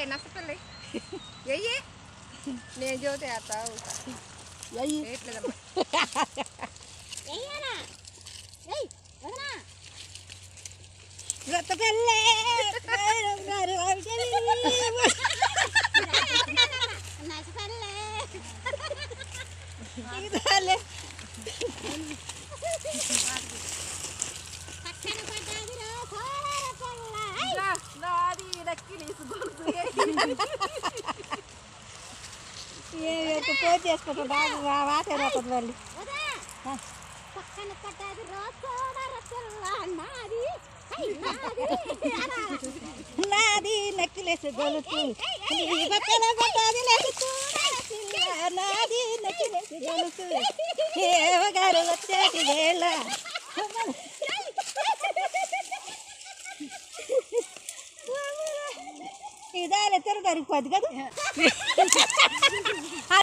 నష్టపల్లి వెయ్యి నేను చోతే వేస్తావు వేయట్లేదమ్మా పోటీ చేసుకుంటా వాటేపోతుంది వాళ్ళు నాది నెక్లెస్ గొలుసు నాది నెక్లెస్ గొలుసు ఏవగారు వచ్చేటి వేళ ఇదాలే తెర దొరికిపోద్ది కదా